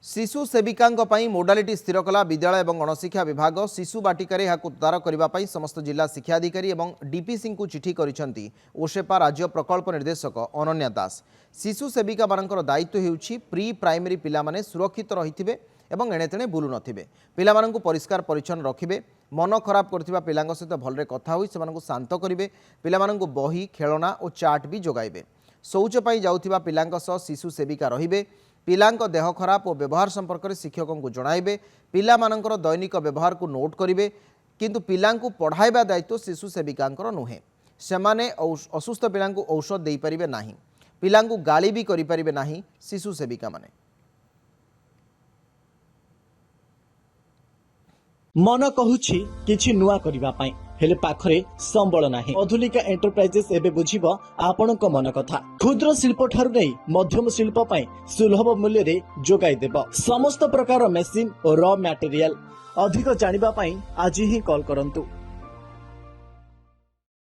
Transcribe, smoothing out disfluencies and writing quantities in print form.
शिशु सेविका मोडालिटी स्थिर कला विद्यालय और गणशिक्षा विभाग शिशु बाटिकार उद्धार करने समस्त जिला शिक्षा अधिकारी और डीपीसी को चिठी करिसेंती ओशेपा राज्य प्रकल्प निर्देशक अनन्या दास। शिशु सेविका मानकर दायित्व हेउछि प्री प्राइमरी पिला माने सुरक्षित रहिथिबे एवं एणेतेणे बुलु नथिबे, पिला मानकु परिष्कार परिच्छन्न रखिबे, मन खराब करथिबा पिलांक सहित भलरे कथा होई सेमानकु शांत करिबे, पिला मानकु बही खेलना और चाट भी जोगाइबे। शौच पई जाउथिबा पिलांक सह शिशु सेविका रहिबे, पिलांक देह खराब और व्यवहार संपर्क में शिक्षकों को जणाइबे, पिला मानकर दैनिक व्यवहार को नोट करिबे, किंतु पिलांकु पढ़ाइबा दायित्व शिशु सेविकांकर नुहे। सेमाने असुस्थ पिलांकु औषध देई परिबे नाही, पिलांकु गाली भी करि परिबे नाही शिशु सेविका माने। मन कहूछि किछि नुआ करिबा पई हेले पाखरे संबल नाही। मधुलिका एंटरप्राइजेस एबे बुझिबो आपणक मन कथा। क्षुद्र शिल्प ठारु नै मध्यम शिल्प पई सुलभ मूल्य रे जोगाई देबो समस्त प्रकार मेसिन और रॉ मटेरियल। अधिक जानिबा पई आज ही कॉल करंतु।